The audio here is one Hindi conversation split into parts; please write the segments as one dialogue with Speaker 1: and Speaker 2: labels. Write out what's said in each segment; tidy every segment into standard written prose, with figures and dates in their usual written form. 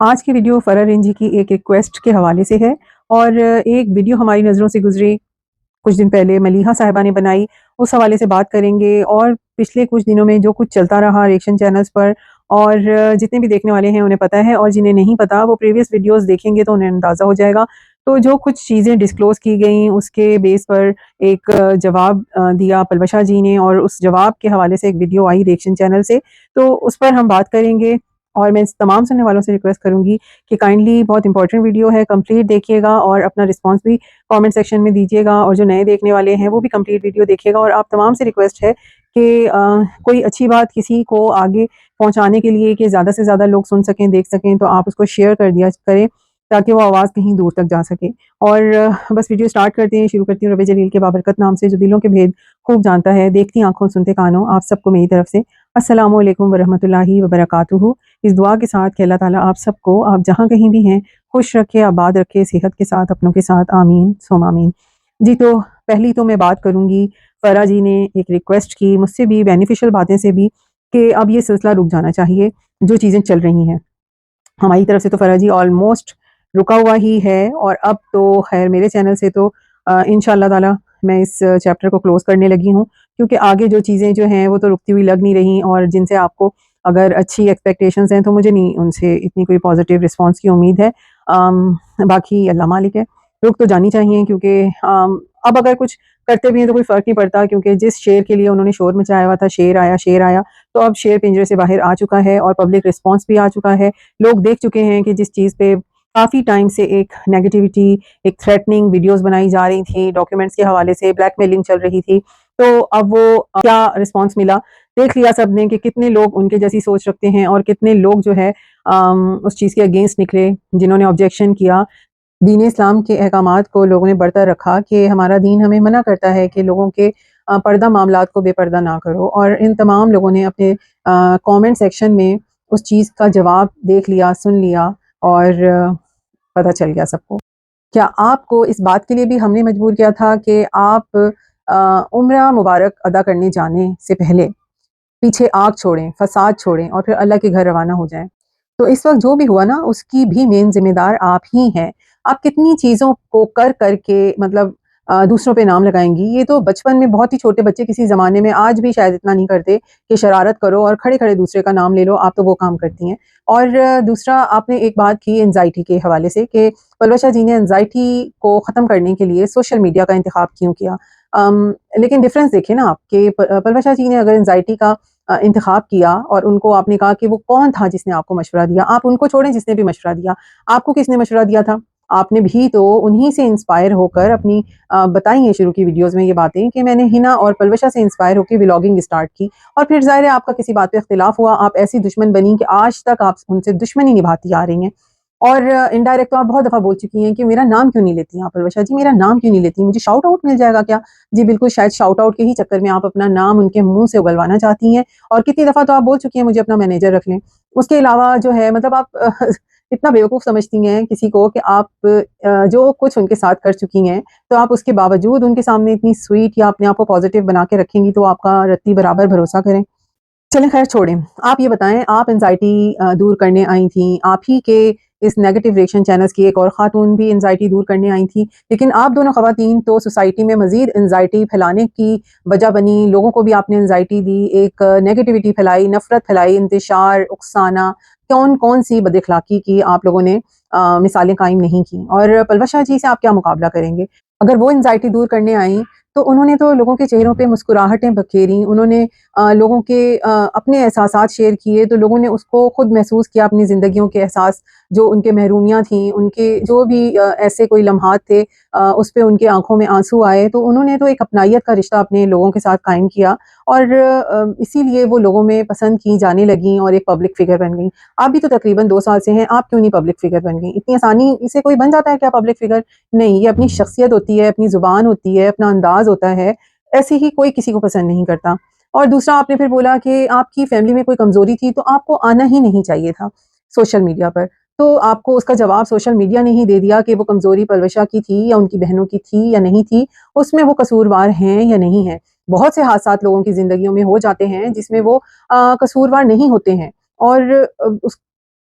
Speaker 1: आज की वीडियो फ़रा रेंजी की एक रिक्वेस्ट के हवाले से है और एक वीडियो हमारी नज़रों से गुजरी कुछ दिन पहले मलीहा साहिबा ने बनाई, उस हवाले से बात करेंगे। और पिछले कुछ दिनों में जो कुछ चलता रहा रिएक्शन चैनल्स पर, और जितने भी देखने वाले हैं उन्हें पता है, और जिन्हें नहीं पता वो प्रीवियस वीडियोस देखेंगे तो उन्हें अंदाज़ा हो जाएगा। तो जो कुछ चीज़ें डिस्क्लोज़ की गई उसके बेस पर एक जवाब दिया पलवशा जी ने, और उस जवाब के हवाले से एक वीडियो आई रिएक्शन चैनल से, तो उस पर हम बात करेंगे। और मैं तमाम सुनने वालों से रिक्वेस्ट करूँगी कि काइंडली, बहुत इंपॉर्टेंट वीडियो है, कंप्लीट देखिएगा और अपना रिस्पॉन्स भी कमेंट सेक्शन में दीजिएगा। और जो नए देखने वाले हैं वो भी कंप्लीट वीडियो देखिएगा। और आप तमाम से रिक्वेस्ट है कि कोई अच्छी बात किसी को आगे पहुंचाने के लिए कि ज़्यादा से ज़्यादा लोग सुन सकें, देख सकें, तो आप उसको शेयर कर दिया करें ताकि वो आवाज़ कहीं दूर तक जा सके। और बस वीडियो स्टार्ट करते हैं, शुरू करती हूँ रब जलील के बाबरकत नाम से, जो दिलों के भेद खूब जानता है, देखती आंखों सुनते कानों। आप सबको मेरी तरफ से अस्सलामु अलैकुम वरहमतुल्लाहि वबरकातुहू। इस दुआ के साथ कि अल्लाह ताला आप सबको, आप जहाँ कहीं भी हैं, खुश रखे, आबाद रखे, सेहत के साथ, अपनों के साथ, आमीन सुम आमीन। जी, तो पहली तो मैं बात करूँगी, फ़रा जी ने एक रिक्वेस्ट की मुझसे भी, बेनिफिशियल बातें से भी, कि अब ये सिलसिला रुक जाना चाहिए जो चीज़ें चल रही हैं। हमारी तरफ से तो फ़रा जी ऑलमोस्ट रुका हुआ ही है, और अब तो खैर मेरे चैनल से तो इंशाअल्लाह ताला मैं इस चैप्टर को क्लोज़ करने लगी हूँ, क्योंकि आगे जो चीज़ें जो हैं वो तो रुकती हुई लग नहीं रही, और जिनसे आपको अगर अच्छी एक्सपेक्टेशंस हैं तो मुझे नहीं उनसे इतनी कोई पॉजिटिव रिस्पॉन्स की उम्मीद है। बाकी अल्लाह मालिक है, रुक तो जानी चाहिए, क्योंकि अब अगर कुछ करते भी हैं तो कोई फ़र्क नहीं पड़ता, क्योंकि जिस शेर के लिए उन्होंने शोर मचाया हुआ था, शेर आया शेर आया, तो अब शेर पिंजरे से बाहर आ चुका है और पब्लिक रिस्पॉन्स भी आ चुका है। लोग देख चुके हैं कि जिस चीज़ पे काफ़ी टाइम से एक नेगेटिविटी, एक थ्रेटनिंग वीडियोज़ बनाई जा रही थी, डॉक्यूमेंट्स के हवाले से ब्लैकमेलिंग चल रही थी, तो अब वो क्या रिस्पॉन्स मिला, देख लिया सबने कि कितने लोग उनके जैसी सोच रखते हैं और कितने लोग जो है उस चीज़ के अगेंस्ट निकले, जिन्होंने ऑब्जेक्शन किया। दीन इस्लाम के अहकामात को लोगों ने बढ़ता रखा कि हमारा दीन हमें मना करता है कि लोगों के पर्दा मामलात को बेपर्दा ना करो, और इन तमाम लोगों ने अपने कमेंट सेक्शन में उस चीज़ का जवाब देख लिया, सुन लिया, और पता चल गया सबको। क्या आपको इस बात के लिए भी हमने मजबूर किया था कि आप उम्रा मुबारक अदा करने जाने से पहले पीछे आग छोड़ें, फसाद छोड़ें और फिर अल्लाह के घर रवाना हो जाएँ। तो इस वक़्त जो भी हुआ ना, उसकी भी मेन ज़िम्मेदार आप ही हैं। आप कितनी चीज़ों को कर के मतलब दूसरों पे नाम लगाएँगी। ये तो बचपन में बहुत ही छोटे बच्चे किसी ज़माने में, आज भी शायद इतना नहीं करते कि शरारत करो और खड़े-खड़े दूसरे का नाम ले लो, आप तो वो काम करती हैं। और दूसरा, आपने एक बात की एंग्ज़ायटी के हवाले से कि पलवशा जी ने एंग्ज़ायटी को ख़त्म करने के लिए सोशल मीडिया का इंतख़ाब क्यों किया? लेकिन डिफ़रेंस देखें ना आप, कि पलवशा जी ने अगर एंग्ज़ायटी का इंतख़ाब किया और उनको आपने कहा कि वो कौन था जिसने आपको मशवरा दिया, आप उनको छोड़ें जिसने भी मशवरा दिया, आपको किसने मशवरा दिया था? आपने भी तो उन्हीं से इंस्पायर होकर अपनी बताई हैं शुरू की वीडियोज़ में ये बातें कि मैंने हिना और पलवशा से इंस्पायर होकर व्लॉगिंग स्टार्ट की, और फिर ज़ाहिर है आपका किसी बात पे इख्तिलाफ़ हुआ, आप ऐसी दुश्मन बनी कि आज तक आप उनसे दुश्मनी निभाती आ रही हैं। और इनडायरेक्ट तो आप बहुत दफ़ा बोल चुकी हैं कि मेरा नाम क्यों नहीं लेती हैं आप पलवशा जी, मेरा नाम क्यों नहीं लेती, मुझे शाउट आउट मिल जाएगा क्या? जी बिल्कुल, शायद शाउट आउट के ही चक्कर में आप अपना नाम उनके मुँह से उगलवाना चाहती हैं, और कितनी दफ़ा तो आप बोल चुकी हैं मुझे अपना मैनेजर रख लें। उसके अलावा जो है, मतलब आप इतना बेवकूफ़ समझती हैं किसी को कि आप जो कुछ उनके साथ कर चुकी हैं, तो आप उसके बावजूद उनके सामने इतनी स्वीट या अपने आप को पॉज़िटिव बना के रखेंगी, तो आपका रत्ती बराबर भरोसा करें। चलें खैर छोड़ें। आप ये बताएँ, आप एंग्ज़ायटी दूर करने आई थीं, आप ही के इस नेगेटिव रिएक्शन चैनल्स की एक और ख़ातून भी एंग्ज़ायटी दूर करने आई थीं, लेकिन आप दोनों ख़वातीन तो सोसाइटी में मज़ीद एंग्ज़ायटी फैलाने की वजह बनी, लोगों को भी आपने एंग्ज़ायटी दी, एक नेगेटिविटी फैलाई, नफ़रत फैलाई, इंतशार, उकसाना, कौन-कौन सी बदअख़लाक़ी की आप लोगों ने मिसालें कायम नहीं की, और पलवशा जी से आप क्या मुकाबला करेंगे? अगर वो एंग्ज़ायटी दूर करने आईं, तो उन्होंने तो लोगों के चेहरों पे मुस्कुराहटें बखेरी, उन्होंने लोगों के अपने एहसासात शेयर किए, तो लोगों ने उसको खुद महसूस किया, अपनी ज़िंदगियों के एहसास जो उनके महरूमियाँ थीं, उनके जो भी ऐसे कोई लम्हात थे, उस पे उनकी आँखों में आँसू आए, तो उन्होंने तो एक अपनाइयत का रिश्ता अपने लोगों के साथ कायम किया, और इसीलिए वो लोगों में पसंद की जाने लगीं और एक पब्लिक फ़िगर बन गईं। आप भी तो तकरीबन 2 साल से हैं, आप क्यों नहीं पब्लिक फ़िगर बन गईं? इतनी आसानी से कोई बन जाता है क्या पब्लिक फ़िगर? नहीं, ये अपनी शख्सियत होती है, अपनी ज़ुबान होती है, अपना अंदाज़ होता है, ऐसे ही कोई किसी को पसंद नहीं करता। और दूसरा, आपने फिर बोला कि आपकी फैमिली में कोई कमज़ोरी थी, तो आपको आना ही नहीं चाहिए था सोशल मीडिया पर। तो आपको उसका जवाब सोशल मीडिया ने ही दे दिया कि वो कमज़ोरी पलवशा की थी या उनकी बहनों की थी या नहीं थी, उसमें वो कसूरवार हैं या नहीं हैं। बहुत से हादसात लोगों की ज़िंदगियों में हो जाते हैं जिसमें वो कसूरवार नहीं होते हैं, और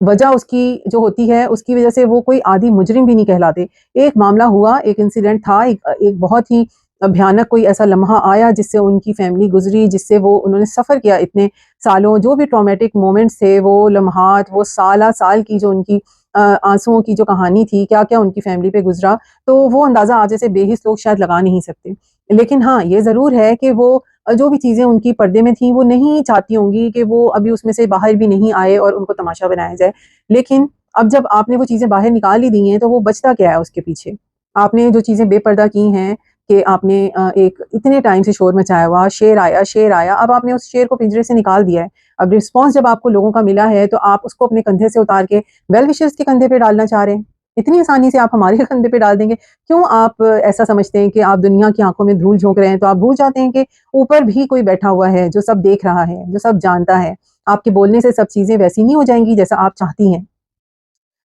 Speaker 1: वजह उसकी जो होती है, उसकी वजह से वो कोई आदी मुजरिम भी नहीं कहलाते। एक मामला हुआ, एक इंसिडेंट था, एक बहुत ही भयानक कोई ऐसा लम्हा आया जिससे उनकी फैमिली गुजरी, जिससे वो उन्होंने सफ़र किया इतने सालों, जो भी ट्रॉमेटिक मोमेंट्स थे, वो लम्हात, वो साल की जो उनकी आंसुओं की जो कहानी थी, क्या क्या उनकी फैमिली पे गुजरा, तो वो अंदाज़ा आप जैसे बेहिस लोग शायद लगा नहीं सकते। लेकिन हाँ, ये ज़रूर है कि वो जो भी चीज़ें उनकी पर्दे में थी, वो नहीं चाहती होंगी कि वो अभी उसमें से बाहर भी नहीं आए और उनको तमाशा बनाया जाए। लेकिन अब जब आपने वो चीज़ें बाहर निकाल ही दी हैं, तो वो बचता क्या है उसके पीछे? आपने जो चीज़ें बेपर्दा की हैं कि आपने एक इतने टाइम से शोर मचाया हुआ, शेर आया, अब आपने उस शेर को पिंजरे से निकाल दिया है। अब रिस्पॉन्स जब आपको लोगों का मिला है, तो आप उसको अपने कंधे से उतार के वेल विशर्स के कंधे पे डालना चाह रहे हैं। इतनी आसानी से आप हमारे कंधे पे डाल देंगे। क्यों आप ऐसा समझते हैं कि आप दुनिया की आँखों में धूल झोंक रहे हैं, तो आप भूल जाते हैं कि ऊपर भी कोई बैठा हुआ है, जो सब देख रहा है, जो सब जानता है। आपके बोलने से सब चीज़ें वैसी नहीं हो जाएँगी जैसा आप चाहती हैं।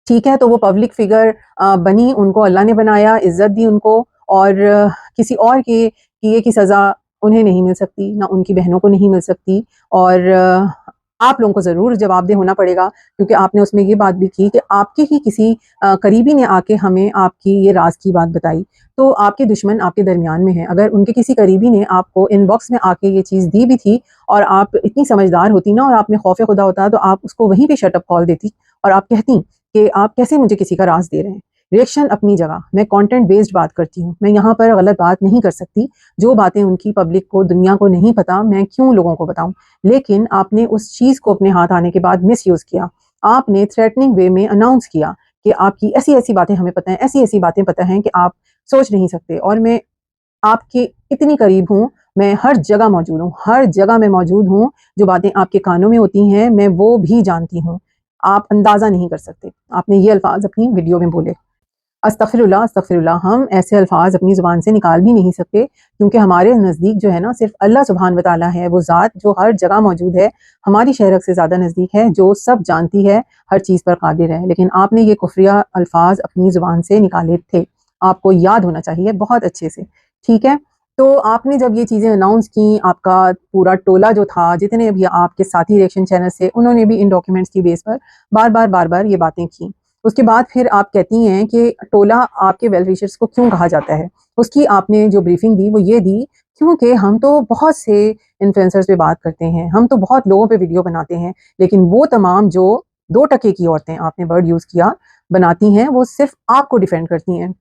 Speaker 1: ठीक है, तो वो पब्लिक फिगर बनी, उनको अल्लाह ने बनाया, इज़्ज़त दी उनको, और किसी और के किए की सज़ा उन्हें नहीं मिल सकती, ना उनकी बहनों को नहीं मिल सकती, और आप लोगों को ज़रूर जवाबदेह होना पड़ेगा, क्योंकि आपने उसमें ये बात भी की कि आपके ही किसी करीबी ने आके हमें आपकी ये राज़ की बात बताई। तो आपके दुश्मन आपके दरमियान में हैं। अगर उनके किसी करीबी ने आपको इनबॉक्स में आके ये चीज़ दी भी थी, और आप इतनी समझदार होती ना, और आप में खौफ़े खुदा होता, तो आप उसको वहीं पे शट अप कॉल देती और आप कहती कि आप कैसे मुझे किसी का राज़ दे रहे हैं। रिएक्शन अपनी जगह, मैं कंटेंट बेस्ड बात करती हूँ, मैं यहाँ पर गलत बात नहीं कर सकती। जो बातें उनकी पब्लिक को, दुनिया को नहीं पता, मैं क्यों लोगों को बताऊँ। लेकिन आपने उस चीज़ को अपने हाथ आने के बाद मिसयूज़ किया। आपने थ्रेटनिंग वे में अनाउंस किया कि आपकी ऐसी-ऐसी बातें हमें पता हैं, ऐसी-ऐसी बातें पता हैं कि आप सोच नहीं सकते, और मैं आपके इतनी करीब हूँ, मैं हर जगह मौजूद हूँ, हर जगह मैं मौजूद हूँ, जो बातें आपके कानों में होती हैं, मैं वो भी जानती हूँ। आप अंदाज़ा नहीं कर सकते। आपने ये अल्फ़ाज़ अपनी वीडियो में बोले। अस्तग़फ़िरुल्लाह, अस्तग़फ़िरुल्लाह, हम ऐसे अल्फ़ाज़ अपनी ज़ुबान से निकाल भी नहीं सकते, क्योंकि हमारे नज़दीक जो है ना, सिर्फ़ अल्लाह सुब्हान व तआला है, वो ज़ात जो हर जगह मौजूद है, हमारी शहरत से ज़्यादा नज़दीक है, जो सब जानती है, हर चीज़ पर क़ादिर है। लेकिन आपने ये कुफ़्रिया अल्फ़ाज़ अपनी ज़ुबान से निकाले थे। आपको याद होना चाहिए बहुत अच्छे से, ठीक है? तो आपने जब ये चीज़ें अनाउंस की, आपका पूरा टोला जो था, जितने भी आपके साथी रिएक्शन चैनल्स थे, उन्होंने भी इन डॉक्यूमेंट्स की बेस पर बार-बार ये बातें की। उसके बाद फिर आप कहती हैं कि टोला आपके वेल विशर्स को क्यों कहा जाता है? उसकी आपने जो ब्रीफिंग दी, वो ये दी, क्योंकि हम तो बहुत से इन्फ्लुएंसर्स पे बात करते हैं, हम तो बहुत लोगों पे वीडियो बनाते हैं, लेकिन वो तमाम जो 2 टके की औरतें, आपने वर्ड यूज़ किया, बनाती हैं, वो सिर्फ़ आपको डिफेंड करती हैं।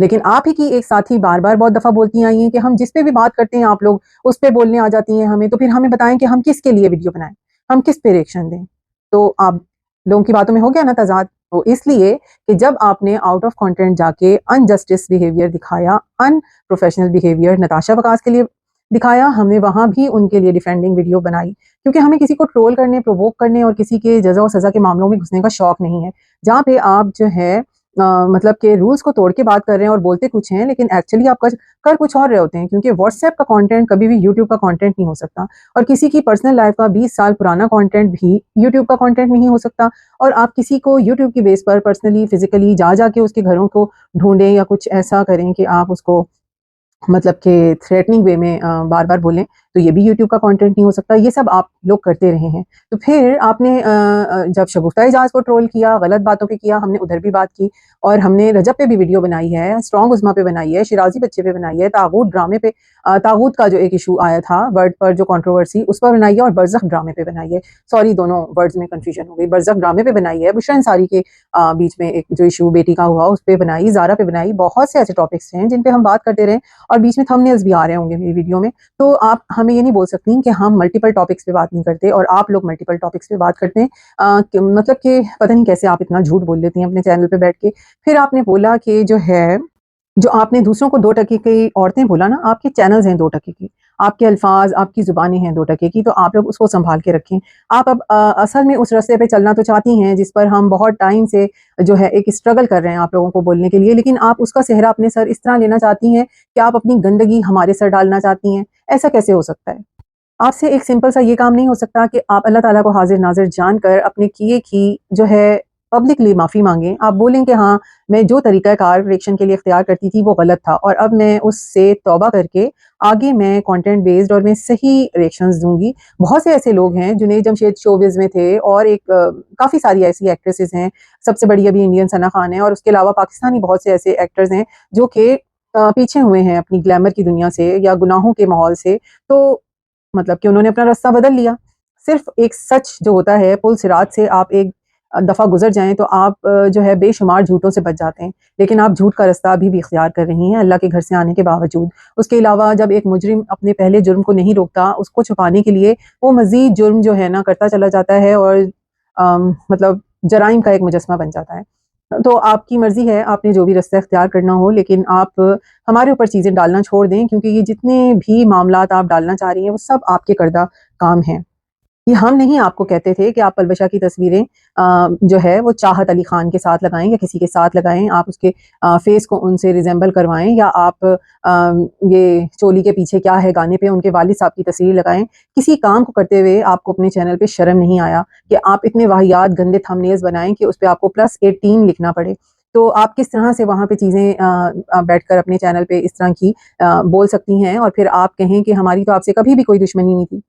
Speaker 1: लेकिन आप ही की एक साथी बार-बार बहुत दफ़ा बोलती आई हैं कि हम जिस पे भी बात करते हैं, आप लोग उस पे बोलने आ जाती हैं हमें, तो फिर हमें बताएँ कि हम किसके लिए वीडियो बनाएँ? हम किस पे रिएक्शन दें? तो आप लोगों की बातों में हो गया ना तज़ाद? तो इसलिए कि जब आपने आउट ऑफ कंटेंट जाके अनजस्टिस बिहेवियर दिखाया, अनप्रोफेशनल बिहेवियर नताशा वकास के लिए दिखाया, हमने वहाँ भी उनके लिए डिफेंडिंग वीडियो बनाई। क्योंकि हमें किसी को ट्रोल करने, प्रोवोक करने और किसी के जज़ा और सज़ा के मामलों में घुसने का शौक नहीं है। जहाँ पे आप जो है मतलब के रूल्स को तोड़ के बात कर रहे हैं और बोलते कुछ हैं, लेकिन एक्चुअली आप कर कुछ और रहे होते हैं, क्योंकि व्हाट्सएप का कंटेंट कभी भी यूट्यूब का कंटेंट नहीं हो सकता, और किसी की पर्सनल लाइफ का 20 साल पुराना कंटेंट भी यूट्यूब का कंटेंट नहीं हो सकता। और आप किसी को यूट्यूब की बेस पर पर्सनली, फिज़िकली जा के उसके घरों को ढूँढें या कुछ ऐसा करें कि आप उसको मतलब कि थ्रेटनिंग वे में बार-बार बोलें, तो ये भी यूट्यूब का कंटेंट नहीं हो सकता। ये सब आप लोग करते रहे हैं। तो फिर आपने जब शगुफ्ता एजाज़ को ट्रोल किया, गलत बातों पे किया, हमने उधर भी बात की, और हमने रजब पे भी वीडियो बनाई है, स्ट्रॉन्ग उज़मा पे बनाई है, शिराज़ी बच्चे पे बनाई है, तागूत ड्रामे पे तागूत का जो एक इश्यू आया था वर्ड पर, जो कंट्रोवर्सी, उस पर बनाई है, और बरज़ख ड्रामे पे बनाई है। सॉरी, दोनों वर्ड्स में कन्फ्यूजन हो गई। बरज़ख ड्रामे पे बनाई है, बुशरा अंसारी के बीच में एक जो इश्यू बेटी का हुआ, उस पे बनाई, ज़ारा पे बनाई। बहुत से ऐसे टॉपिक्स हैं जिन पे हम बात करते रहे, और बीच में थंबनेल्स भी आ रहे होंगे मेरी वीडियो में। तो आप हमें ये नहीं बोल सकती कि हम मल्टीपल टॉपिक्स पे बात नहीं करते, और आप लोग मल्टीपल टॉपिक्स पे बात करते हैं। मतलब कि पता नहीं कैसे आप इतना झूठ बोल लेती हैं अपने चैनल पे बैठ के। फिर आपने बोला कि जो है, जो आपने दूसरों को 2 टके की औरतें बोला ना, आपके चैनल्स हैं 2 टके की, आपके अल्फाज, आपकी ज़ुबानें हैं 2 टके की, तो आप लोग उसको सँभाल के रखें। आप अब असल में उस रास्ते पे चलना तो चाहती हैं, जिस पर हम बहुत टाइम से जो है एक स्ट्रगल कर रहे हैं आप लोगों को बोलने के लिए, लेकिन आप उसका सेहरा अपने सर इस तरह लेना चाहती हैं कि आप अपनी गंदगी हमारे सर डालना चाहती हैं। ऐसा कैसे हो सकता है? आपसे एक सिंपल सा ये काम नहीं हो सकता कि आप अल्लाह ताला को हाज़िर नाज़िर जानकर अपने किए की जो है पब्लिकली माफ़ी मांगें, आप बोलें कि हाँ, मैं जो तरीक़ाकार रिएक्शन के लिए इख्तियार करती थी वो गलत था और अब मैं उससे तौबा करके आगे मैं कंटेंट बेस्ड और मैं सही रिएक्शंस दूँगी। बहुत से ऐसे लोग हैं, जुनैद जमशेद शोबिज़ में थे और एक काफ़ी सारी ऐसी एक्ट्रेसेस हैं, सबसे बड़ी अभी इंडियन सना खान है और उसके अलावा पाकिस्तानी बहुत से ऐसे एक्टर्स हैं जो कि पीछे हुए हैं अपनी ग्लैमर की दुनिया से या गुनाहों के माहौल से। तो मतलब कि उन्होंने अपना रास्ता बदल लिया। सिर्फ़ एक सच जो होता है, पुल सिरात से आप एक दफ़ा गुज़र जाएँ तो आप जो है बेशुमार झूठों से बच जाते हैं। लेकिन आप झूठ का रास्ता अभी भी इख्तियार कर रही हैं अल्लाह के घर से आने के बावजूद। उसके अलावा जब एक मुजरिम अपने पहले जुर्म को नहीं रोकता, उसको छुपाने के लिए वो मज़ीद जुर्म जो है ना करता चला जाता है और मतलब जराइम का एक मुजस्मा बन जाता है। तो आपकी मर्ज़ी है, आपने जो भी रास्ता इख्तियार करना हो, लेकिन आप हमारे ऊपर चीज़ें डालना छोड़ दें क्योंकि ये जितने भी मामलात आप डालना चाह रही हैं, वो सब आपके करदा काम हैं। ये हम नहीं आपको कहते थे कि आप पलबशा की तस्वीरें जो है वो चाहत अली खान के साथ लगाएँ या किसी के साथ लगाएँ, आप उसके फ़ेस को उनसे रिज़ेम्बल करवाएँ या आप ये चोली के पीछे क्या है गाने पे उनके वालिद साहब की तस्वीर लगाएँ। किसी काम को करते हुए आपको अपने चैनल पे शर्म नहीं आया कि आप इतने वाहियात गंदे थंबनेल्स बनाएँ कि उसपे आपको +18 लिखना पड़े। तो आप किस तरह से वहाँ पे चीज़ें बैठकर अपने चैनल पे इस तरह की बोल सकती हैं और फिर आप कहें कि हमारी तो आपसे कभी भी कोई दुश्मनी नहीं थी।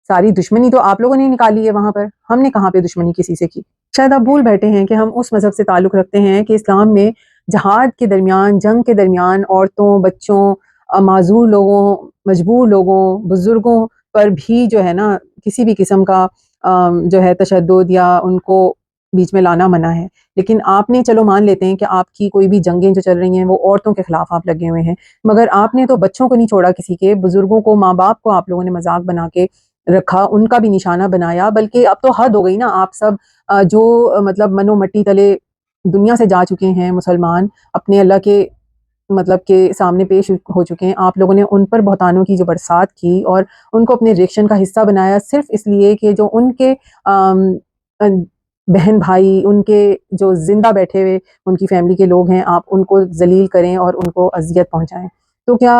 Speaker 1: सारी दुश्मनी तो आप लोगों ने निकाली है वहाँ पर, हमने कहाँ पे दुश्मनी किसी से की। शायद आप भूल बैठे हैं कि हम उस मज़हब से ताल्लुक़ रखते हैं कि इस्लाम में जिहाद के दरमियान, जंग के दरमियान औरतों, बच्चों माज़ूर लोगों, मजबूर लोगों, बुज़ुर्गों पर भी जो है ना किसी भी किस्म का जो है तशद्दुद या उनको बीच में लाना मना है। लेकिन आपने चलो मान लेते हैं कि आपकी कोई भी जंगें जो चल रही हैं वो औरतों के खिलाफ आप लगे हुए हैं। मगर आपने तो बच्चों को नहीं छोड़ा किसी के, बुज़ुर्गों को, माँ-बाप को आप लोगों ने मज़ाक बना के रखा, उनका भी निशाना बनाया, बल्कि अब तो हद हो गई ना आप सब जो मतलब मनो मट्टी तले दुनिया से जा चुके हैं मुसलमान, अपने अल्लाह के मतलब के सामने पेश हो चुके हैं। आप लोगों ने उन पर बहतानों की जो बरसात की और उनको अपने रिएक्शन का हिस्सा बनाया सिर्फ़ इसलिए कि जो उनके अ, बहन-भाई, उनके जो ज़िंदा बैठे हुए उनकी फ़ैमिली के लोग हैं, आप उनको ज़लील करें और उनको अज़ियत पहुँचाएँ। तो क्या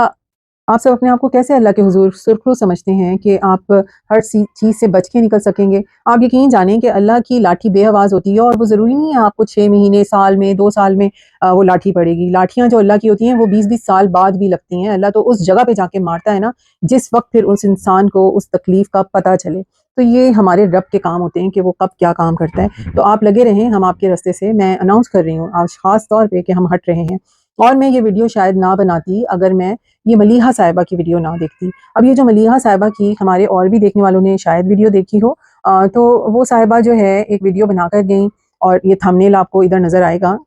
Speaker 1: आप सब अपने आप को कैसे अल्लाह के हुज़ूर सुरख़रू समझते हैं कि आप हर चीज़ से बच के निकल सकेंगे? आप यकीन जानें कि अल्लाह की लाठी बेआवाज़ होती है और वो ज़रूरी नहीं है आपको 6 महीने, साल में, 2 साल में वो लाठी पड़ेगी। लाठियाँ जो अल्लाह की होती हैं वो 20-20 साल बाद भी लगती हैं। अल्लाह तो उस जगह पे जाके मारता है ना, जिस वक़्त फिर उस इंसान को उस तकलीफ़ का पता चले। तो ये हमारे रब के काम होते हैं कि वो कब क्या काम करता है। तो आप लगे रहें हम आपके रास्ते से मैं अनाउंस कर रही हूँ आज ख़ास तौर पे कि हम हट रहे हैं। और मैं ये वीडियो शायद ना बनाती अगर मैं ये मलीहा साहिबा की वीडियो ना देखती। अब ये जो मलीहा साहिबा की हमारे और भी देखने वालों ने शायद वीडियो देखी हो तो वो साहिबा जो है एक वीडियो बनाकर गईं और ये थंबनेल आपको इधर नज़र आएगा।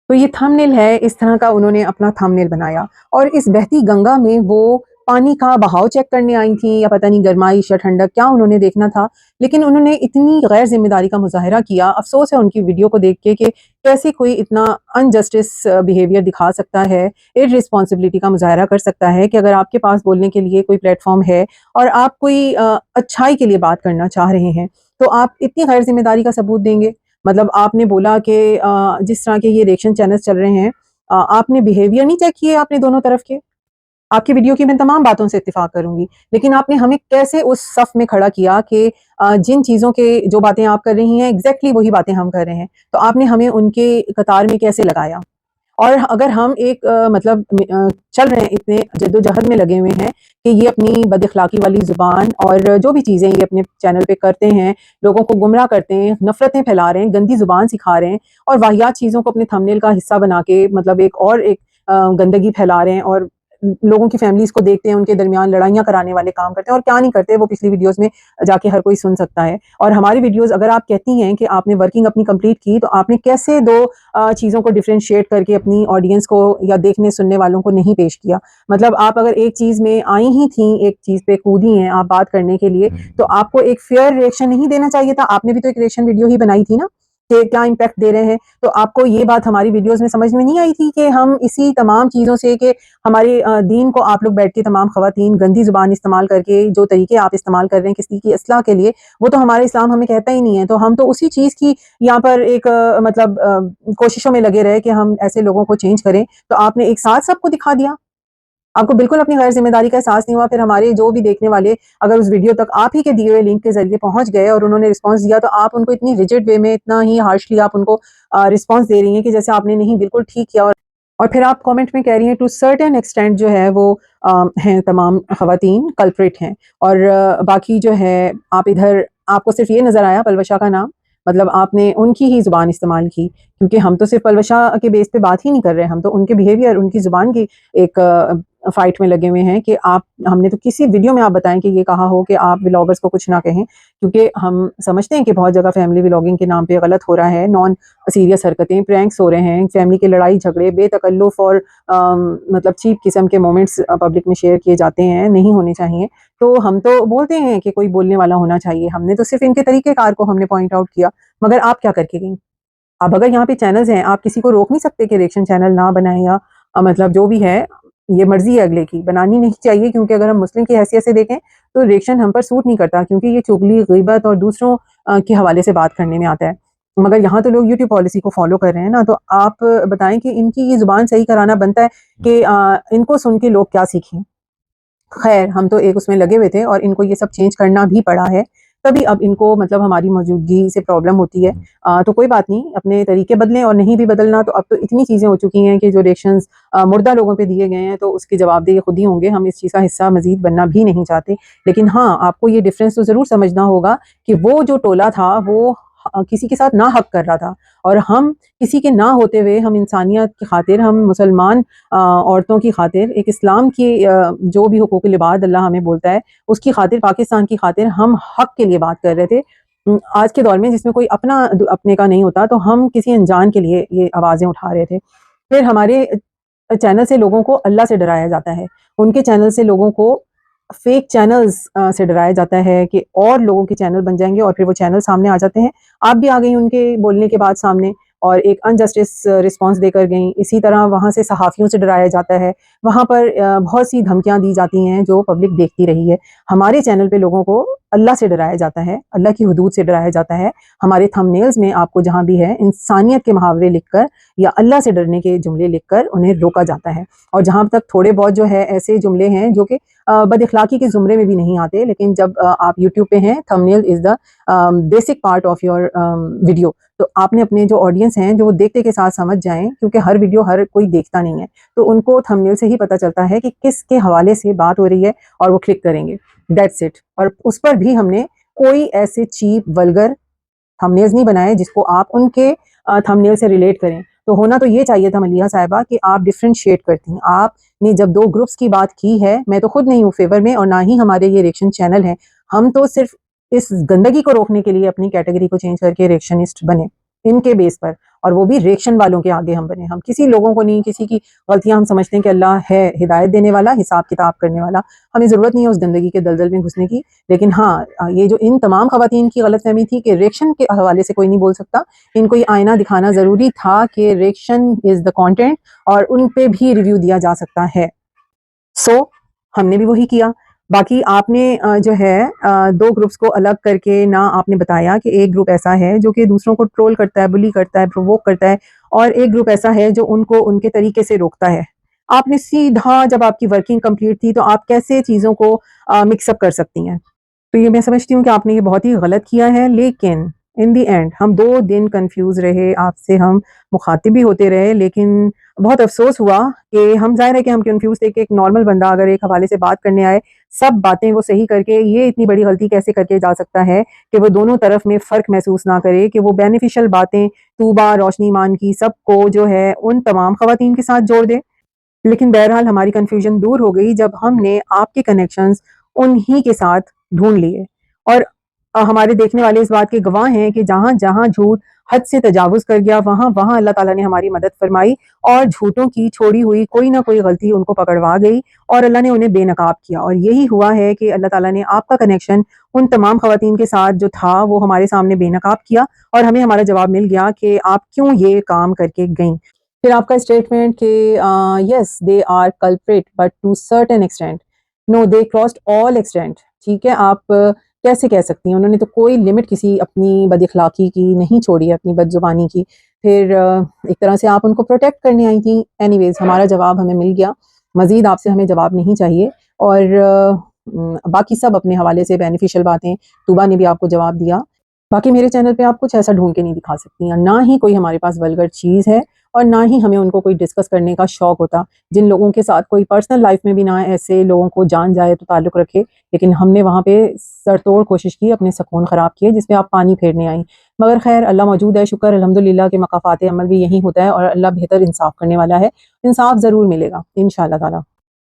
Speaker 1: तो ये थंबनेल है, इस तरह का उन्होंने अपना थंबनेल बनाया और इस बहती गंगा में वो पानी का बहाव चेक करने आई थीं या पता नहीं गरमाइश या ठंडक क्या उन्होंने देखना था। लेकिन उन्होंने इतनी गैर ज़िम्मेदारी का मुज़ाहिरा किया, अफ़सोस है उनकी वीडियो को देख के कि कैसे कोई इतना अनजस्टिस बिहेवियर दिखा सकता है, इर्रिस्पॉन्सिबिलिटी का मुज़ाहिरा कर सकता है कि अगर आपके पास बोलने के लिए कोई प्लेटफ़ॉर्म है और आप कोई अच्छाई के लिए बात करना चाह रहे हैं, तो आप इतनी गैर ज़िम्मेदारी का सबूत देंगे। मतलब आपने बोला कि जिस तरह के ये रिएक्शन चैनल्स चल रहे हैं आपने बिहेवियर नहीं चेक किए आपने दोनों तरफ के? आपकी वीडियो की मैं तमाम बातों से इत्तेफ़ाक करूँगी, लेकिन आपने हमें कैसे उस सफ़ में खड़ा किया कि जिन चीज़ों के जो बातें आप कर रही हैं एग्ज़ैक्टली वही बातें हम कर रहे हैं। तो आपने हमें उनके कतार में कैसे लगाया? और अगर हम एक मतलब चल रहे हैं इतने जद्दोजहद में लगे हुए हैं कि ये अपनी बदअख़लाक़ी वाली ज़ुबान और जो भी चीज़ें ये अपने चैनल पे करते हैं, लोगों को गुमराह करते हैं, नफ़रतें फैला रहे हैं, गंदी ज़ुबान सिखा रहे हैं और वाहियात चीज़ों को अपने थंबनेल का हिस्सा बना के मतलब एक गंदगी फैला रहे हैं और लोगों की फैमिलीज़ को देखते हैं, उनके दरमियान लड़ाइयाँ कराने वाले काम करते हैं और क्या नहीं करते वो पिछली वीडियोज़ में जाके हर कोई सुन सकता है। और हमारी वीडियोज़ अगर आप कहती हैं कि आपने वर्किंग अपनी कंप्लीट की तो आपने कैसे 2 चीज़ों को डिफरेंशिएट करके अपनी ऑडियंस को या देखने सुनने वालों को नहीं पेश किया। मतलब आप अगर एक चीज़ में आई ही थीं, एक चीज़ पे कूदी हैं आप बात करने के लिए, तो आपको एक फेयर रिएक्शन नहीं देना चाहिए था? आपने भी तो एक रिएक्शन वीडियो ही बनाई थी ना, कि क्या इम्पैक्ट दे रहे हैं। तो आपको ये बात हमारी वीडियोज़ में समझ में नहीं आई थी कि हम इसी तमाम चीज़ों से कि हमारे दीन को आप लोग बैठ के तमाम ख़वातीन गंदी ज़ुबान इस्तेमाल करके जो तरीके आप इस्तेमाल कर रहे हैं किसी की इस्लाह के लिए, वो तो हमारा इस्लाम हमें कहता ही नहीं है। तो हम तो उसी चीज़ की यहाँ पर एक मतलब कोशिशों में लगे रहे कि हम ऐसे लोगों को चेंज करें, तो आपने एक साथ सबको दिखा दिया। आपको बिल्कुल अपनी गैर जिम्मेदारी का एहसास नहीं हुआ, फिर हमारे जो भी देखने वाले अगर उस वीडियो तक आप ही के दिए हुए लिंक के जरिए पहुंच गए और उन्होंने रिस्पांस दिया, तो आप उनको इतनी रिजिड वे में, इतना ही हार्शली आप उनको रिस्पांस दे रही हैं कि जैसे आपने नहीं बिल्कुल ठीक किया। और फिर आप कमेंट में कह रही हैं टू सर्टेन एक्सटेंट जो है वो हैं तमाम खवातीन कल्प्रिट हैं, और बाकी जो है आप इधर आपको सिर्फ ये नजर आया पलवशा का नाम, मतलब आपने उनकी ही जुबान इस्तेमाल की, क्योंकि हम तो सिर्फ पलवशा के बेस पे बात ही नहीं कर रहे हैं, हम तो उनके बिहेवियर, उनकी जुबान की एक फाइट में लगे हुए हैं कि आप, हमने तो किसी वीडियो में आप बताएं कि ये कहा हो कि आप व्लॉगर्स को कुछ ना कहें, क्योंकि हम समझते हैं कि बहुत जगह फैमिली व्लॉगिंग के नाम पे गलत हो रहा है, नॉन सीरियस हरकतें, प्रैंक्स हो रहे हैं, फैमिली के लड़ाई झगड़े, बेतकल्लुफ और मतलब चीप किस्म के मोमेंट्स पब्लिक में शेयर किए जाते हैं, नहीं होने चाहिए। तो हम तो बोलते हैं कि कोई बोलने वाला होना चाहिए, हमने तो सिर्फ इनके तरीक़ेकार को हमने पॉइंट आउट किया, मगर आप क्या करके गई? अब अगर यहाँ पे चैनल्स हैं, आप किसी को रोक नहीं सकते कि रिएक्शन चैनल ना बनाएं, या मतलब जो भी है, ये मर्जी है अगले की, बनानी नहीं चाहिए, क्योंकि अगर हम मुस्लिम की हैसियत से देखें तो रिएक्शन हम पर सूट नहीं करता, क्योंकि ये चुगली, गीबत और दूसरों के हवाले से बात करने में आता है। मगर यहाँ तो लोग यूट्यूब पॉलिसी को फॉलो कर रहे हैं ना, तो आप बताएं कि इनकी ये जुबान सही कराना बनता है कि इनको सुन के लोग क्या सीखें। खैर, हम तो एक उसमें लगे हुए थे और इनको ये सब चेंज करना भी पड़ा है, तभी अब इनको मतलब हमारी मौजूदगी से प्रॉब्लम होती है। तो कोई बात नहीं, अपने तरीके बदलें, और नहीं भी बदलना तो अब तो इतनी चीज़ें हो चुकी हैं कि जो रिएक्शंस मुर्दा लोगों पे दिए गए हैं तो उसके जवाबदेह ये खुद ही होंगे, हम इस चीज़ का हिस्सा मज़ीद बनना भी नहीं चाहते। लेकिन हाँ, आपको ये डिफ़रेंस तो ज़रूर समझना होगा कि वो जो टोला था वो किसी के साथ ना हक कर रहा था, और हम किसी के ना होते हुए, हम इंसानियत की खातिर, हम मुसलमान औरतों की खातिर, एक इस्लाम की जो भी हुकूकुल इबाद अल्लाह हमें बोलता है उसकी खातिर, पाकिस्तान की खातिर हम हक के लिए बात कर रहे थे। आज के दौर में जिसमें कोई अपना अपने का नहीं होता, तो हम किसी अनजान के लिए ये आवाज़ें उठा रहे थे। फिर हमारे चैनल से लोगों को अल्लाह से डराया जाता है, उनके चैनल से लोगों को फेक चैनल्स से डराया जाता है कि और लोगों के चैनल बन जाएंगे, और फिर वो चैनल सामने आ जाते हैं। आप भी आ गई उनके बोलने के बाद सामने, और एक अनजस्टिस रिस्पांस देकर गई। इसी तरह वहाँ से सहाफ़ियों से डराया जाता है, वहाँ पर बहुत सी धमकियाँ दी जाती हैं जो पब्लिक देखती रही है। हमारे चैनल पे लोगों को अल्लाह से डराया जाता है, अल्लाह की हुदूद से डराया जाता है। हमारे थंबनेल्स में आपको जहाँ भी है इंसानियत के मुहावरे लिखकर या अल्लाह से डरने के जुमले लिखकर उन्हें रोका जाता है। और जहाँ तक थोड़े बहुत जो है ऐसे जुमले हैं जो कि बदअखलाकी के ज़ुमरे में भी नहीं आते, लेकिन जब आप यूट्यूब पे हैं, thumbnail is the basic part of your video, तो आपने अपने जो ऑडियंस हैं, जो वो देखते के साथ समझ जाएँ, क्योंकि हर वीडियो हर कोई देखता नहीं है, तो उनको थंबनेल से ही पता चलता है कि किसके हवाले से बात हो रही है, और वो क्लिक करेंगे, दैट्स इट। और उस पर भी हमने कोई ऐसे चीप वल्गर थंबनेल्स नहीं बनाए जिसको आप उनके थंबनेल से रिलेट करें। तो होना तो ये चाहिए था मलिहा साहिबा कि आप डिफरेंशिएट करती हैं। आपने जब 2 ग्रुप्स की बात की है, मैं तो खुद नहीं हूँ फेवर में, और ना ही हमारे ये रिएक्शन चैनल हैं। हम तो सिर्फ इस गंदगी को रोकने के लिए अपनी कैटेगरी को चेंज करके रिएक्शनिस्ट बने, इनके बेस पर, और वो भी रिएक्शन वालों के आगे हम बने। हम किसी लोगों को नहीं, किसी की गलतियाँ हम समझते हैं कि अल्लाह है हिदायत देने वाला, हिसाब किताब करने वाला, हमें ज़रूरत नहीं है उस गंदगी के दलदल में घुसने की। लेकिन हाँ, ये जो इन तमाम खवातीन की गलतफहमी थी कि रिएक्शन के हवाले से कोई नहीं बोल सकता, इनको ये आईना दिखाना ज़रूरी था कि रिएक्शन इज़ द कंटेंट, और उन पे भी रिव्यू दिया जा सकता है। सो हमने भी वही किया। बाकी आपने जो है 2 ग्रुप्स को अलग करके ना आपने बताया कि एक ग्रुप ऐसा है जो कि दूसरों को ट्रोल करता है, बुली करता है, प्रोवोक करता है, और एक ग्रुप ऐसा है जो उनको उनके तरीके से रोकता है। आपने सीधा, जब आपकी वर्किंग कंप्लीट थी, तो आप कैसे चीज़ों को मिक्स अप कर सकती हैं? तो ये मैं समझती हूँ कि आपने ये बहुत ही गलत किया है, लेकिन इन द एंड हम 2 दिन कन्फ्यूज़ रहे, आपसे हम मुखातिब भी होते रहे, लेकिन बहुत अफ़सोस हुआ कि हम, ज़ाहिर है कि हम कन्फ्यूज़ थे कि एक नॉर्मल बंदा अगर एक हवाले से बात करने आए, सब बातें वो सही करके, ये इतनी बड़ी गलती कैसे करके जा सकता है कि वो दोनों तरफ में फ़र्क महसूस ना करे, कि वो बेनिफिशियल बातें, तूबा, रोशनी मान की, सबको जो है उन तमाम ख़वातीन के साथ जोड़ दे। लेकिन बहरहाल हमारी कन्फ्यूजन दूर हो गई जब हमने आपके कनेक्शंस उन्हीं के साथ ढूंढ लिए, और हमारे देखने वाले इस बात के गवाह हैं कि जहाँ जहाँ झूठ हद से तजावुज़ कर गया, वहाँ वहाँ अल्लाह ताला ने हमारी मदद फरमाई, और झूठों की छोड़ी हुई कोई ना कोई गलती उनको पकड़वा गई, और अल्लाह ने उन्हें बेनकाब किया। और यही हुआ है कि अल्लाह ताला ने आपका कनेक्शन उन तमाम खवातीन के साथ जो था वो हमारे सामने बेनकाब किया, और हमें हमारा जवाब मिल गया कि आप क्यों ये काम करके गई। फिर आपका स्टेटमेंट कि yes they are culprit but to certain extent, no they crossed all extent. ठीक है, आप कैसे कह सकती हैं? उन्होंने तो कोई लिमिट किसी अपनी बदअखलाकी की नहीं छोड़ी है, अपनी बदजुबानी की। फिर एक तरह से आप उनको प्रोटेक्ट करने आई थी। एनीवेज, हमारा जवाब हमें मिल गया, मज़ीद आपसे हमें जवाब नहीं चाहिए। और बाकी सब अपने हवाले से बेनिफिशियल बातें तूबा ने भी आपको जवाब दिया। बाकी मेरे चैनल पे आप कुछ ऐसा ढूंढ के नहीं दिखा सकती हैं, ना ही कोई हमारे पास वल्गर चीज़ है और ना ही हमें उनको कोई डिस्कस करने का शौक होता। जिन लोगों के साथ कोई पर्सनल लाइफ में भी ना ऐसे लोगों को जान जाए तो ताल्लुक़ रखे, लेकिन हमने वहाँ पे सरतोड़ कोशिश की, अपने सुकून ख़राब किए, जिसमें आप पानी फेरने आई। मगर खैर अल्लाह मौजूद है, शुक्र अल्हम्दुलिल्लाह के मकाफ़ात अमल भी यही होता है और अल्लाह बेहतर इंसाफ़ करने वाला है। इंसाफ़ ज़रूर मिलेगा इंशाअल्लाह ताला।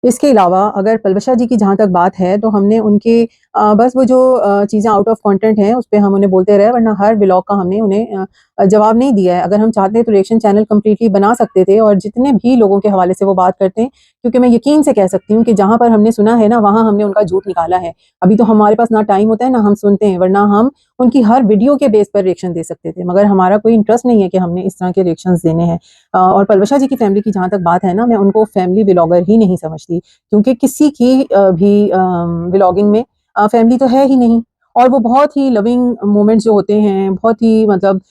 Speaker 1: इसके अलावा अगर पलवशा जी की जहाँ तक बात है तो हमने उनके बस वो जो चीज़ें आउट ऑफ कंटेंट हैं उस पे हम उन्हें बोलते रहे, वरना हर व्लॉग का हमने उन्हें जवाब नहीं दिया है। अगर हम चाहते तो रिएक्शन चैनल कंप्लीटली बना सकते थे और जितने भी लोगों के हवाले से वो बात करते हैं, क्योंकि मैं यकीन से कह सकती हूँ कि जहाँ पर हमने सुना है ना, वहाँ हमने उनका झूठ निकाला है। अभी तो हमारे पास ना टाइम होता है ना हम सुनते हैं, वरना हम उनकी हर वीडियो के बेस पर रिएक्शन दे सकते थे, मगर हमारा कोई इंटरेस्ट नहीं है कि हमने इस तरह के रिएक्शंस देने हैं। और पलवशा जी की फैमिली की जहाँ तक बात है ना, मैं उनको फैमिली व्लॉगर ही नहीं समझती, क्योंकि किसी की भी व्लॉगिंग में फैमिली तो है ही नहीं। और वो बहुत ही लविंग मोमेंट्स जो होते हैं, बहुत ही मतलब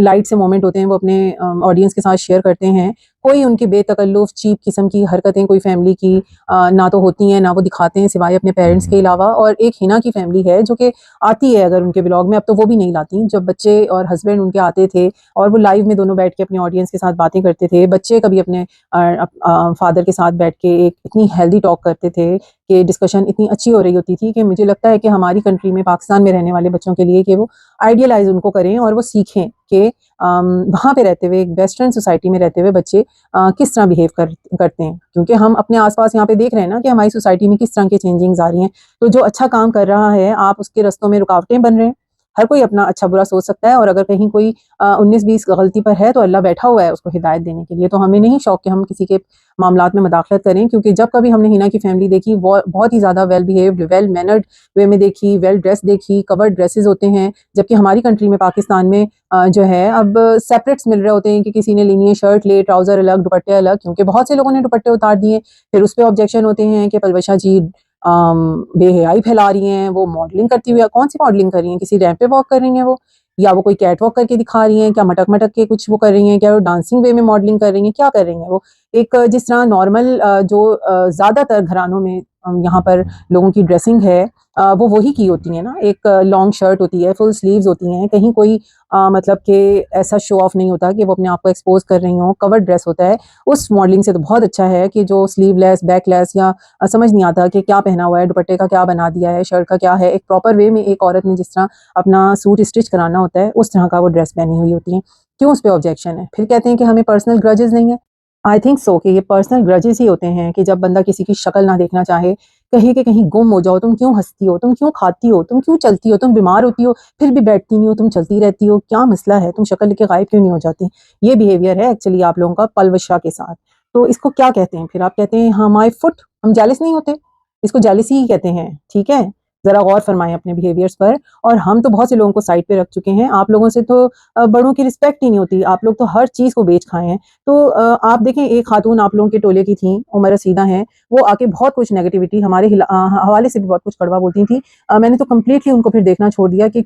Speaker 1: लाइट से मोमेंट होते हैं, वो अपने ऑडियंस के साथ शेयर करते हैं। कोई उनकी बेतकल्लुफ़ चीप किस्म की हरकतें कोई फैमिली की ना तो होती हैं, ना वो दिखाते हैं सिवाय अपने पेरेंट्स के अलावा। और एक हिना की फैमिली है जो कि आती है अगर उनके व्लॉग में, अब तो वो भी नहीं लाती। जब बच्चे और हस्बैंड उनके आते थे और वो लाइव में दोनों बैठ के अपने ऑडियंस के साथ बातें करते थे, बच्चे कभी अपने फादर के साथ बैठ के एक इतनी हेल्दी टॉक करते थे कि डिस्कशन इतनी अच्छी हो रही होती थी कि मुझे लगता है कि हमारी कंट्री में, पाकिस्तान में रहने वाले बच्चों के लिए कि वो आइडियलाइज़ उनको करें और वो सीखें कि वहाँ पे रहते हुए एक वेस्टर्न सोसाइटी में रहते हुए बच्चे किस तरह बिहेव करते हैं। क्योंकि हम अपने आस-पास यहाँ पे देख रहे हैं ना कि हमारी सोसाइटी में किस तरह की चेंजिंग्स आ रही हैं। तो जो अच्छा काम कर रहा है, आप उसके रास्तों में रुकावटें बन रहे हैं। हर कोई अपना अच्छा-बुरा सोच सकता है और अगर कहीं कोई 19-20 गलती पर है तो अल्लाह बैठा हुआ है उसको हिदायत देने के लिए। तो हमें नहीं शौक कि हम किसी के मामलात में मदाखलत करें, क्योंकि जब कभी हमने हिना की फैमिली देखी, वो बहुत ही ज़्यादा वेल बिहेव्ड, वेल मैनर्ड वे में देखी, वेल ड्रेस्ड देखी, कवर्ड ड्रेसेस होते हैं। जबकि हमारी कंट्री में, पाकिस्तान में जो है अब सेपरेट्स मिल रहे होते हैं कि किसी ने लेनी है शर्ट ले, ट्राउज़र अलग, दुपट्टे अलग, क्योंकि बहुत से लोगों ने दुपट्टे उतार दिए। फिर उस पे ऑब्जेक्शन होते हैं कि पलवशा जी बेहयाई फैला रही हैं, वो मॉडलिंग करती हुई, कौन-सी मॉडलिंग कर रही हैं? किसी रैंप पे वॉक कर रही हैं वो? या वो कोई कैट वॉक करके दिखा रही हैं? क्या मटक-मटक के कुछ वो कर रही हैं? क्या वो डांसिंग वे में मॉडलिंग कर रही हैं? क्या कर रही हैं वो? एक जिस तरह नॉर्मल जो ज़्यादातर घरानों में यहाँ पर लोगों की ड्रेसिंग है, वो वही की होती है ना। एक लॉन्ग शर्ट होती है, फुल स्लीव्स होती हैं, कहीं कोई मतलब कि ऐसा शो ऑफ नहीं होता कि वो अपने आप को एक्सपोज़ कर रही हों, कवर्ड ड्रेस होता है। उस मॉडलिंग से तो बहुत अच्छा है कि जो स्लीवलेस, बैकलेस या समझ नहीं आता कि क्या पहना हुआ है, दुपट्टे का क्या बना दिया है, शर्ट का क्या है। एक प्रॉपर वे में एक औरत ने जिस तरह अपना सूट स्टिच कराना होता है, उस तरह का वो ड्रेस पहनी हुई होती है। क्यों उस पे ऑब्जेक्शन है? फिर कहते हैं कि हमें पर्सनल ग्रजेस नहीं है। आई थिंक सो कि ये पर्सनल ग्रजेस ही होते हैं कि जब बंदा किसी की शक्ल ना देखना चाहे, कहीं के कहीं गुम हो जाओ, तुम क्यों हँसती हो, तुम क्यों खाती हो, तुम क्यों चलती हो, तुम बीमार होती हो, फिर भी बैठती नहीं हो, तुम चलती रहती हो, क्या मसला है, तुम शक्ल लेके गायब क्यों नहीं हो जाती? ये बिहेवियर है एक्चुअली आप लोगों का पलवशा के साथ। तो इसको क्या कहते हैं फिर? आप कहते हैं हाँ माय फुट, हम जेलस नहीं होते? इसको जेलसी ही कहते हैं, ठीक है? ज़रा गौर फरमाएँ अपने बिहेवियर्स पर। और हम तो बहुत से लोगों को साइड पे रख चुके हैं, आप लोगों से तो बड़ों की रिस्पेक्ट ही नहीं होती, आप लोग तो हर चीज़ को बेच खाए हैं। तो आप देखें, एक खातून आप लोगों के टोले की थी, उमर रसीदा हैं, वो आके बहुत कुछ नेगेटिविटी हमारे हवाले से भी बहुत कुछ कड़वा बोलती थी। मैंने तो कंप्लीटली उनको फिर देखना छोड़ दिया कि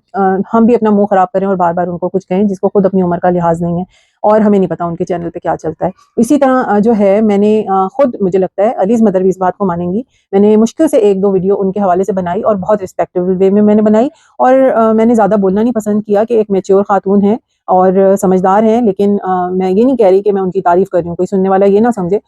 Speaker 1: हम भी अपना मुँह ख़राब करें और बार-बार उनको कुछ कहें जिसको खुद अपनी उम्र का लिहाज़ नहीं है और हमें नहीं पता उनके चैनल पे क्या चलता है। इसी तरह जो है मैंने खुद, मुझे लगता है अलीज़ मदर भी इस बात को मानेंगी, मैंने मुश्किल से 1-2 वीडियो उनके हवाले से बनाई और बहुत रिस्पेक्टेबल वे में मैंने बनाई। और मैंने ज़्यादा बोलना नहीं पसंद किया कि एक मैच्योर खातून है और समझदार हैं, लेकिन मैं ये नहीं कह रही कि मैं उनकी तारीफ़ कर रही हूँ, कोई सुनने वाला ये ना समझे।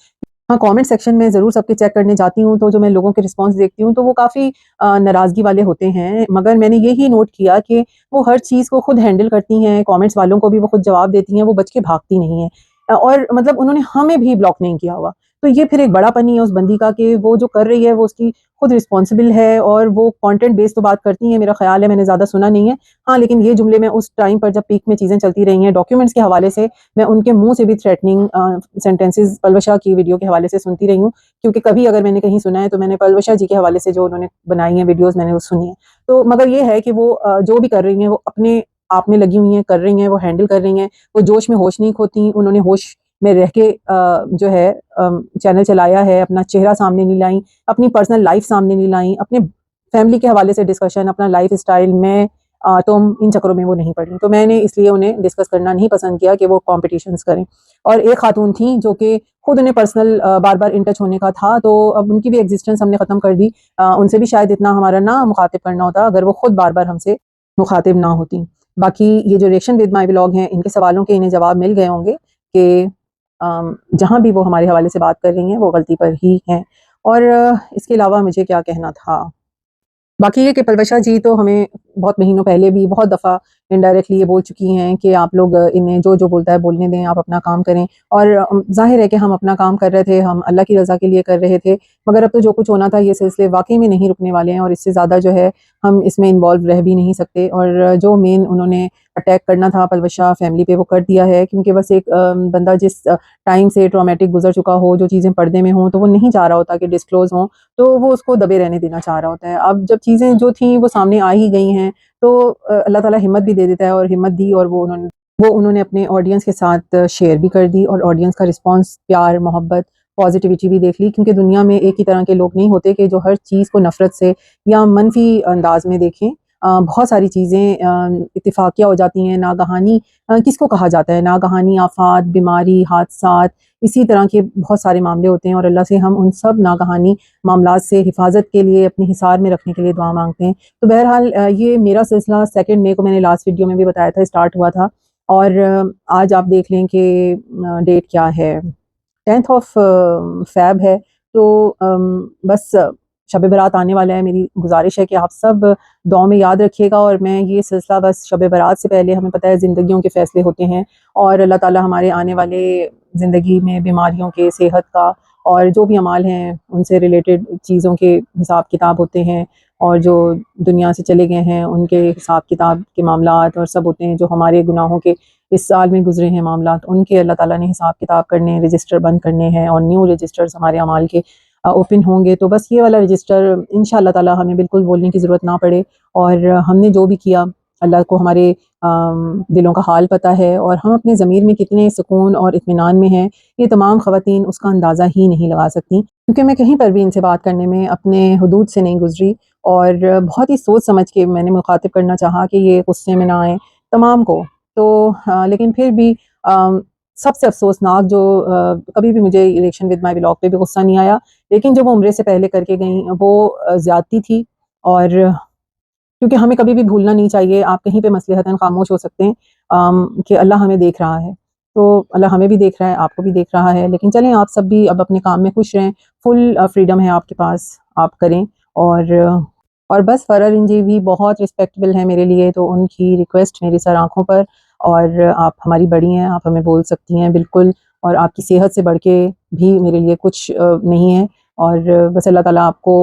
Speaker 1: हाँ, कमेंट सेक्शन में ज़रूर सबके चेक करने जाती हूँ, तो जो मैं लोगों के रिस्पॉन्स देखती हूँ, तो वो काफ़ी नाराज़गी वाले होते हैं। मगर मैंने यही नोट किया कि वो हर चीज़ को खुद हैंडल करती हैं, कमेंट्स वालों को भी वो खुद जवाब देती हैं, वो बच के भागती नहीं हैं। और मतलब उन्होंने हमें भी ब्लॉक नहीं किया हुआ। तो ये फिर एक बड़ापन ही है उस बंदी का कि वो जो कर रही है, वो उसकी खुद रिस्पॉन्सिबल है और वो कंटेंट बेस्ड तो बात करती हैं, मेरा ख़्याल है, मैंने ज़्यादा सुना नहीं है। हाँ, लेकिन ये जुमले मैं उस टाइम पर जब पीक में चीज़ें चलती रही हैं, डॉक्यूमेंट्स के हवाले से मैं उनके मुँह से भी थ्रेटनिंग सेंटेंसेस पलवशा की वीडियो के हवाले से सुनती रही हूँ, क्योंकि कभी अगर मैंने कहीं सुना है तो मैंने पलवशा जी के हवाले से जो उन्होंने बनाई हैं वीडियोज़, मैंने वो सुनी है। तो मगर ये है कि वो जो भी कर रही हैं वो अपने आप में लगी हुई हैं, कर रही हैं, वो हैंडल कर रही हैं, वो जोश में होश नहीं खोती, उन्होंने होश में रह के जो है चैनल चलाया है, अपना चेहरा सामने नहीं लाई, अपनी पर्सनल लाइफ सामने नहीं लाई, अपने फैमिली के हवाले से डिस्कशन, अपना लाइफ स्टाइल में तुम इन चक्करों में वो नहीं पड़ी। तो मैंने इसलिए उन्हें डिस्कस करना नहीं पसंद किया कि वो कॉम्पिटिशन्स करें। और एक खातून थी जो कि खुद उन्हें personal bar bar in touch होने का था, तो अब उनकी भी एग्जिस्टेंस हमने ख़त्म कर दी। उनसे भी शायद इतना हमारा ना मुखातिब करना होता अगर वो खुद बार बार हमसे मुखातिब ना होती। बाकी ये जो रिएक्शन विद माई व्लॉग हैं, इनके सवालों के इन्हें जवाब मिल गए होंगे कि जहाँ भी वो हमारे हवाले से बात कर रही हैं वो गलती पर ही हैं। और इसके अलावा मुझे क्या कहना था, बाकी ये कि पलवशा जी तो हमें बहुत महीनों पहले भी बहुत दफ़ा इनडायरेक्टली ये बोल चुकी हैं कि आप लोग इन्हें जो बोलता है बोलने दें, आप अपना काम करें। और ज़ाहिर है कि हम अपना काम कर रहे थे, हम अल्लाह की रज़ा के लिए कर रहे थे, मगर अब तो जो कुछ होना था ये सिलसिले वाक़ई में नहीं रुकने वाले हैं और इससे ज़्यादा जो है हम इसमें इन्वॉल्व रह भी नहीं सकते। और जो मेन उन्होंने अटैक करना था पलवशा फैमिली पे वो कर दिया है, क्योंकि बस एक बंदा जिस टाइम से ट्रॉमेटिक गुजर चुका हो, जो चीज़ें पर्दे में हों तो वो नहीं चाह रहा होता कि डिस्क्लोज़ हों, तो वो उसको दबे रहने देना चाह रहा होता है। अब जब चीज़ें जो थी वो सामने आ ही गई हैं, तो अल्लाह ताला हिम्मत भी दे देता है और हिम्मत दी और वो उन्होंने अपने ऑडियंस के साथ शेयर भी कर दी और ऑडियंस का रिस्पॉन्स, प्यार, मोहब्बत, पॉजिटिविटी भी देख ली। क्योंकि दुनिया में एक ही तरह के लोग नहीं होते कि जो हर चीज़ को नफ़रत से या मनफ़ी अंदाज़ में देखें। बहुत सारी चीज़ें इत्तेफ़ाक़िया हो जाती हैं। नागहानी किसको कहा जाता है? नागहानी आफ़ात, बीमारी, हादसात, इसी तरह के बहुत सारे मामले होते हैं और अल्लाह से हम उन सब नागहानी मामलात से हिफ़ाज़त के लिए, अपने हिसार में रखने के लिए दुआ माँगते हैं। तो बहरहाल ये मेरा सिलसिला 2 मई को मैंने लास्ट वीडियो में भी बताया था स्टार्ट हुआ था। और आज आप देख लें कि डेट क्या है, 10th ऑफ फ़ेब है। तो बस शब बारात आने वाला है। मेरी गुज़ारिश है कि आप सब दुआ में याद रखिएगा। और मैं ये सिलसिला बस शब बारात से पहले, हमें पता है ज़िंदगियों के फ़ैसले होते हैं और अल्लाह ताला हमारे आने वाले ज़िंदगी में बीमारियों के, सेहत का और जो भी अमाल हैं उनसे रिलेटेड चीज़ों के हिसाब किताब होते हैं। और जो दुनिया से चले गए हैं उनके हिसाब किताब के मामलात और सब होते हैं। जो हमारे गुनाहों के इस साल में गुजरे हैं मामलात, उनके अल्लाह ताला ने हिसाब किताब करने, रजिस्टर बंद करने हैं और न्यू रजिस्टर्स हमारे अमाल के ओपन होंगे। तो बस ये वाला रजिस्टर इंशाअल्लाह ताला हमें बिल्कुल बोलने की ज़रूरत ना पड़े। और हमने जो भी किया, अल्लाह को हमारे दिलों का हाल पता है और हम अपने ज़मीर में कितने सुकून और इत्मीनान में हैं, ये तमाम ख़वातीन उसका अंदाज़ा ही नहीं लगा सकती। क्योंकि मैं कहीं पर भी इनसे बात करने में अपने हुदूद से नहीं गुज़री और बहुत ही सोच समझ के मैंने मुखातिब करना चाहा कि ये गुस्से में ना आएँ तमाम को। तो लेकिन फिर भी सबसे अफ़सोसनाक जो कभी भी मुझे रिएक्शन विद माई व्लॉग पे भी गुस्सा नहीं आया, लेकिन जो वो उम्रे से पहले करके गईं वो ज़्यादती थी। और क्योंकि हमें कभी भी भूलना नहीं चाहिए, आप कहीं पे मसलहतन खामोश हो सकते हैं कि अल्लाह हमें देख रहा है। तो अल्लाह हमें भी देख रहा है, आपको भी देख रहा है। लेकिन चलें, आप सब भी अब अपने काम में खुश रहें, फुल फ्रीडम है आपके पास, आप करें। और बस फरहरीन जी भी बहुत रिस्पेक्टेबल हैं मेरे लिए, तो उनकी रिक्वेस्ट मेरी सर आँखों पर। और आप हमारी बड़ी हैं, आप हमें बोल सकती हैं बिल्कुल। और आपकी सेहत से बढ़ के भी मेरे लिए कुछ नहीं है। और बस अल्लाह ताला आपको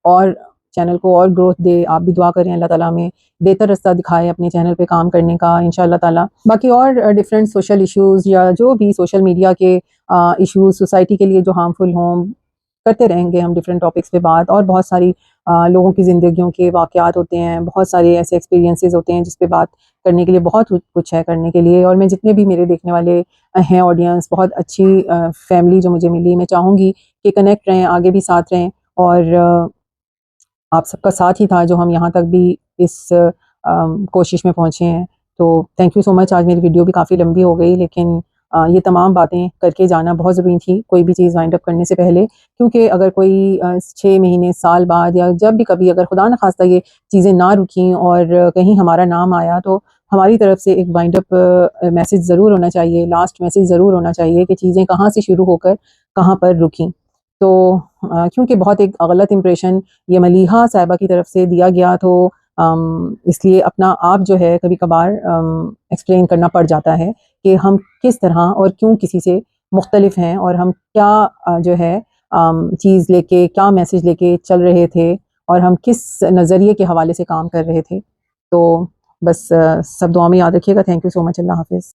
Speaker 1: और चैनल को और ग्रोथ दे। आप भी दुआ करें अल्लाह ताला हमें बेहतर रास्ता दिखाए अपने चैनल पे काम करने का इंशाअल्लाह ताला। बाकी और डिफरेंट सोशल इश्यूज़ या जो भी सोशल मीडिया के इश्यूज़ सोसाइटी के लिए जो हार्मफुल हों, करते रहेंगे हम डिफरेंट टॉपिक्स पे बात। और बहुत सारी लोगों की ज़िंदगियों के वाक़यात होते हैं, बहुत सारे ऐसे एक्सपीरियंसेस होते हैं जिस पे बात करने के लिए बहुत कुछ है करने के लिए। और मैं जितने भी मेरे देखने वाले हैं ऑडियंस, बहुत अच्छी फैमिली जो मुझे मिली, मैं चाहूँगी कि कनेक्ट रहें, आगे भी साथ रहें। और आप सबका साथ ही था जो हम यहाँ तक भी इस कोशिश में पहुँचे हैं। तो थैंक यू सो मच। आज मेरी वीडियो भी काफ़ी लंबी हो गई, लेकिन ये तमाम बातें करके जाना बहुत ज़रूरी थी कोई भी चीज़ वाइंड अप करने से पहले। क्योंकि अगर कोई 6 महीने, साल बाद या जब भी कभी अगर खुदा न खास्ता ये चीज़ें ना रुकीं और कहीं हमारा नाम आया, तो हमारी तरफ से एक वाइंड अप मैसेज ज़रूर होना चाहिए, लास्ट मैसेज ज़रूर होना चाहिए कि चीज़ें कहाँ से शुरू होकर कहाँ पर रुकीं। तो क्योंकि बहुत एक गलत इंप्रेशन ये मलीहा साहिबा की तरफ से दिया गया, तो इसलिए अपना आप जो है कभी कभार एक्सप्लेन करना पड़ जाता है कि हम किस तरह और क्यों किसी से मुख्तलिफ हैं और हम क्या जो है चीज़ लेके, क्या मैसेज लेके चल रहे थे और हम किस नज़रिए के हवाले से काम कर रहे थे। तो बस सब दुआ में याद रखिएगा। Thank you so much. Allah हाफ़िज़।